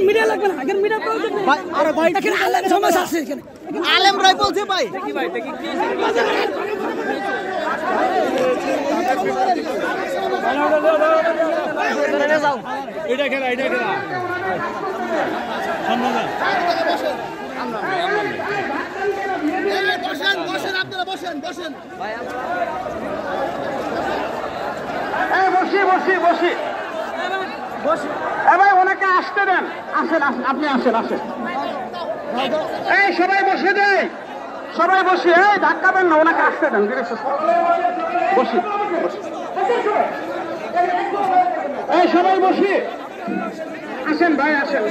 Media লাগবে না, এখানে মিডিয়া প্রয়োজন নেই। আরে ভাই এখানে আলেম সমাজ আছে, এখানে আলেম রাই বলছে ভাই কি ভাই দেখি কি যাও এটা খেলা সম্মাননা বসেন আপনারা বসেন ভাই বসি ভাই ওনাকে আসতে দেন, আসেন আপনি আসেন এই সবাই বসে দেয়, সবাই বসে এই ধাক্কাবেন না, ওনাকে আসতে দেন বসি এই সবাই বসি আসেন ভাই আসেন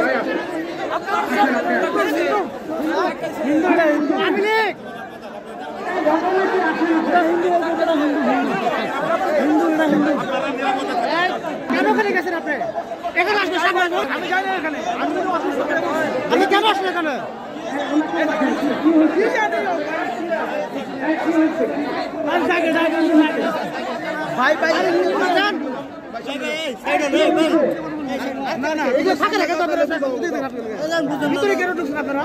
কেন করে গেছেন আপনি? এখানে আসবেন সামনে, আমি জানি এখানে আমি কেন আসলে এখানে ভাই ভাই না না এই যে ফাঁকা রেখে ভিতরে কেন ঢুকছেন আপনারা?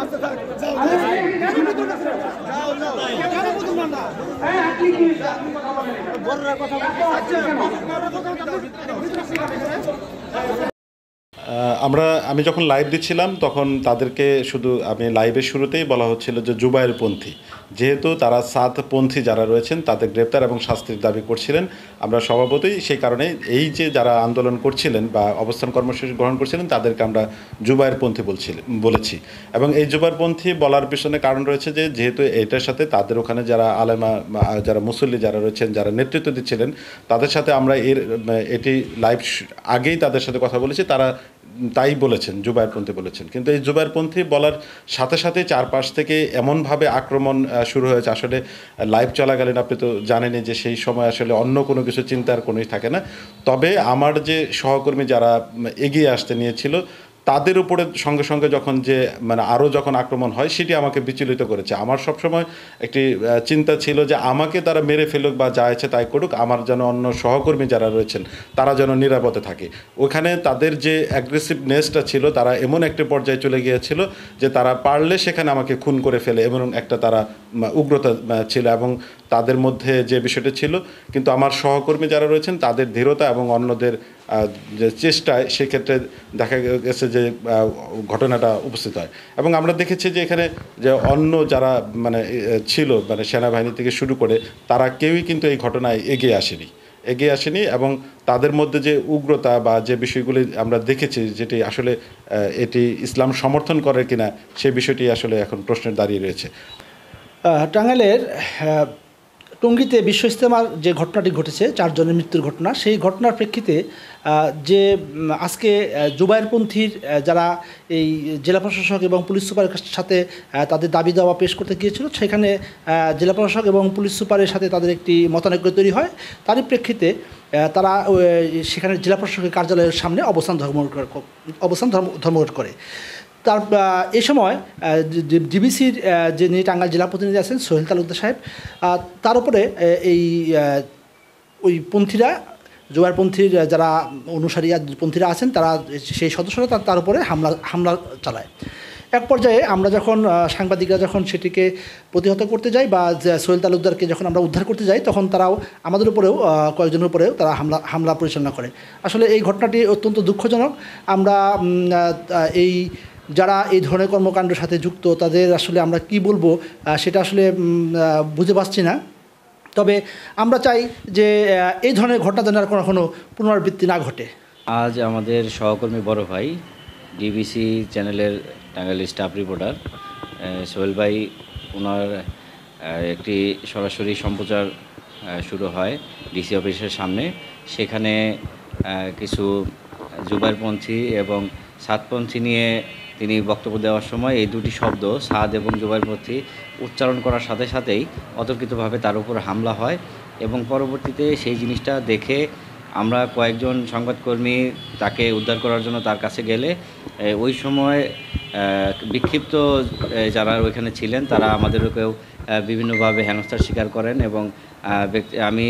বড়রা কথা আমি যখন লাইভ দিচ্ছিলাম তখন তাদেরকে শুধু আমি লাইভের শুরুতেই বলা হচ্ছিল যে জুবায়েরপন্থী, যেহেতু তারা সাদপন্থী যারা রয়েছেন তাদের গ্রেপ্তার এবং শাস্তির দাবি করছিলেন। আমরা স্বভাবতই সেই কারণে এই যে যারা আন্দোলন করছিলেন বা অবস্থান কর্মসূচি গ্রহণ করছিলেন তাদেরকে আমরা জুবায়েরপন্থী বলেছি। এবং এই জুবায়েরপন্থী বলার পিছনে কারণ রয়েছে যে যেহেতু এটার সাথে তাদের ওখানে যারা আলেমা যারা মুসল্লি যারা রয়েছেন যারা নেতৃত্ব দিচ্ছিলেন তাদের সাথে আমরা এটি লাইভ আগেই তাদের সাথে কথা বলেছি, তারা তাই বলেছেন জুবায়েরপন্থী বলেছেন। কিন্তু এই জুবায়েরপন্থী বলার সাথে সাথে চারপাশ থেকে এমনভাবে আক্রমণ শুরু হয়েছে, আসলে লাইভ চলাকালীন আপনি তো জানেনই যে সেই সময় আসলে অন্য কোনো কিছু চিন্তার কোনোই থাকে না। তবে আমার যে সহকর্মী যারা এগিয়ে আসতে নিয়েছিল তাদের উপরে সঙ্গে সঙ্গে যখন যে আরও যখন আক্রমণ হয় সেটি আমাকে বিচলিত করেছে। আমার সবসময় একটি চিন্তা ছিল যে আমাকে তারা মেরে ফেলুক বা যা ইচ্ছে তাই করুক, আমার যেন অন্য সহকর্মী যারা রয়েছেন তারা যেন নিরাপদে থাকে। ওখানে তাদের যে অ্যাগ্রেসিভনেসটা ছিল তারা এমন একটি পর্যায়ে চলে গিয়েছিল যে তারা পারলে সেখানে আমাকে খুন করে ফেলে এমন একটা তারা উগ্রতা ছিল এবং তাদের মধ্যে যে বিষয়টা ছিল। কিন্তু আমার সহকর্মী যারা রয়েছেন তাদের ধীরতা এবং অন্যদের যে চেষ্টায় সেক্ষেত্রে দেখা গেছে যে ঘটনাটা উপস্থিত হয়। এবং আমরা দেখেছি যে এখানে যে অন্য যারা ছিল সেনাবাহিনী থেকে শুরু করে তারা কেউই কিন্তু এই ঘটনায় এগিয়ে আসেনি এবং তাদের মধ্যে যে উগ্রতা বা যে বিষয়গুলি আমরা দেখেছি যেটি আসলে এটি ইসলাম সমর্থন করে কিনা সেই বিষয়টি আসলে এখন প্রশ্নের দাঁড়িয়ে রয়েছে। টাঙ্গাইলের টঙ্গীতে বিশ্ব ইজতেমার যে ঘটনাটি ঘটেছে 4 জনের মৃত্যুর ঘটনা, সেই ঘটনার প্রেক্ষিতে যে আজকে জুবায়েরপন্থীর যারা এই জেলা প্রশাসক এবং পুলিশ সুপারের সাথে তাদের দাবি দাওয়া পেশ করতে গিয়েছিল, সেখানে জেলা প্রশাসক এবং পুলিশ সুপারের সাথে তাদের একটি মতানৈক্য তৈরি হয়। তারই প্রেক্ষিতে তারা সেখানে জেলা প্রশাসকের কার্যালয়ের সামনে অবস্থান ধর্মঘট করে। তার এই সময় ডিবিসির যে টাঙ্গাইল জেলা প্রতিনিধি আছেন সোহেল তালুকদার সাহেব, তার উপরে ওই পন্থীরা জুবায়েরপন্থীর যারা অনুসারী পন্থীরা আছেন তারা সেই সদস্যরা তার উপরে হামলা চালায়। এক পর্যায়ে আমরা যখন সাংবাদিকরা যখন সেটিকে প্রতিহত করতে যাই বা সোহেল তালুকদারকে যখন আমরা উদ্ধার করতে যাই তখন তারাও আমাদের উপরেও কয়েকজনের উপরেও তারা হামলা পরিচালনা করে। আসলে এই ঘটনাটি অত্যন্ত দুঃখজনক। আমরা যারা এই ধরনের কর্মকাণ্ডের সাথে যুক্ত তাদের আসলে আমরা কি বলবো সেটা আসলে বুঝে পাচ্ছি না। তবে আমরা চাই যে এই ধরনের ঘটনা যেন আর কোনো পুনরাবৃত্তি না ঘটে। আজ আমাদের সহকর্মী বড় ভাই ডিবিসি চ্যানেলের টাঙ্গাইল স্টাফ রিপোর্টার সোহেল ভাই, ওনার একটি সরাসরি সম্প্রচার শুরু হয় ডিসি অফিসের সামনে। সেখানে কিছু জুবায়েরপন্থী এবং সাদপন্থী নিয়ে তিনি বক্তব্য দেওয়ার সময় এই দুটি শব্দ সাদ এবং জুবায়েরপন্থী উচ্চারণ করার সাথে সাথেই অতর্কিতভাবে তার উপর হামলা হয় এবং পরবর্তীতে সেই জিনিসটা দেখে আমরা কয়েকজন সংবাদকর্মী তাকে উদ্ধার করার জন্য তার কাছে গেলে ওই সময় বিক্ষিপ্ত যারা ওইখানে ছিলেন তারা আমাদেরকেও বিভিন্নভাবে হেনস্থার শিকার করেন এবং আমি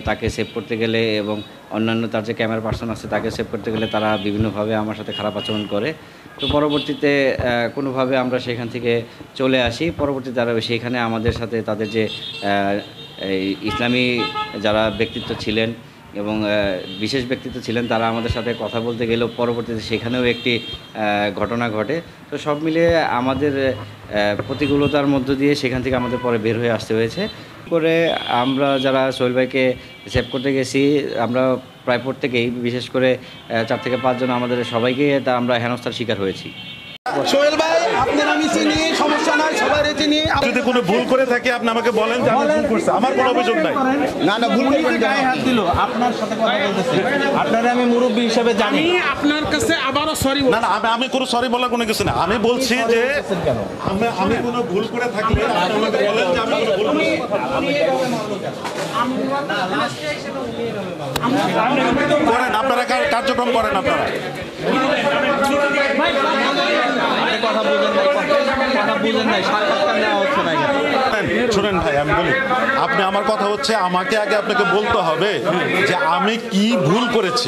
তাকে সেভ করতে গেলে এবং অন্যান্য তার যে ক্যামেরা পার্সন আছে তাকে সেভ করতে গেলে তারা বিভিন্নভাবে আমার সাথে খারাপ আচরণ করে। তো পরবর্তীতে কোনোভাবে আমরা সেখান থেকে চলে আসি। পরবর্তীতে তারা সেইখানে আমাদের সাথে তাদের যে ইসলামী যারা ব্যক্তিত্ব ছিলেন এবং বিশেষ ব্যক্তিত্ব ছিলেন তারা আমাদের সাথে কথা বলতে গেলেও পরবর্তীতে সেখানেও একটি ঘটনা ঘটে। তো সব মিলিয়ে আমাদের প্রতিকূলতার মধ্য দিয়ে সেখান থেকে আমাদের পরে বের হয়ে আসতে হয়েছে। করে আমরা যারা সোহেল ভাইকে সেভ করতে গেছি আমরা প্রায় প্রত্যেকেই, বিশেষ করে 4 থেকে 5 জন আমাদের সবাইকে আমরা হেনস্থার শিকার হয়েছি। সোহেল ভাই আপনার আমি চিনি, সমস্যা নাই, সবাই চিনি। যদি কোনো ভুল করে থাকি আপনি আমাকে বলেন যে আমি ভুল করছি, আমার কোনো অভিযোগ নাই। না না, ভুল করে গায়ে হাত দিল, আপনার সাথে কথা বলতেছি, আপনারা আমি মুরব্বী হিসেবে জানি। আপনার কাছে আবারও সরি না না, আমি কোনো সরি বলার কোনো কিছু না। আমি বলছি যে আমি কোনো ভুল করে থাকলে আপনি আমাকে বলেন যে আমি কোনো ভুল করছি। করেন আপনারা, কার্যক্রম করেন আপনারা। কথা বুঝেন নাই, সাক্ষাৎকার নেওয়া হচ্ছে না। শুনেন ভাই, আমি বলি, আপনি আমার কথা হচ্ছে আমাকে আগে আপনাকে বলতে হবে যে আমি কি ভুল করেছি,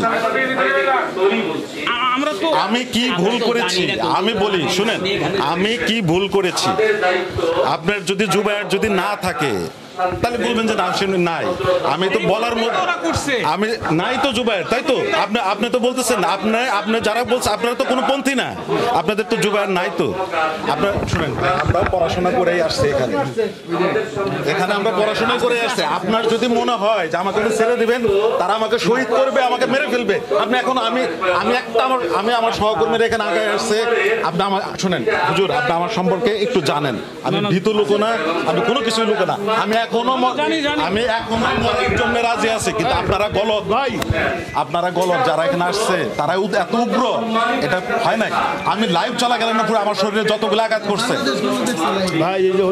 আমি কি ভুল করেছি। আমি বলি শুনেন, আমি কি ভুল করেছি। আপনার যদি জুবায়ের যদি না থাকে তাহলে বলবেন যে না নাই, আমি তো বলার মধ্যে আমি নাই তো জুবায়ের, তাই তো? আপনি তো বলতেছেন আপনি যারা বলছে আপনারা তো কোনো পন্থী না, আপনাদের তো জুবায়ের নাই। তো আপনার শুনেন, আমরা পড়াশোনা করেই আসছি এখানে আমরা পড়াশোনা করে আসছি। আপনার যদি মনে হয় যে আমাকে ছেড়ে দিবেন, তারা আমাকে শহীদ করবে, আমাকে মেরে ফেলবে, আপনি এখন আমি আমার সহকর্মীরা এখানে আগে আসছে। আপনি আমার শুনেন হুজুর, আপনি আমার সম্পর্কে একটু জানেন, আমি ভীতু লোক না, আমি কোনো কিছু লোক না। আমি এখনো মরার জন্য রাজি আছি, কিন্তু আপনারা গলত ভাই, আপনারা গলত যারা এখানে আসছে তারা এত উগ্র, এটা হয় নাই। আমি লাইভ চলা গেলাম না, পুরো আমার শরীরে যতগুলো আঘাত করছে ভাই। এই যে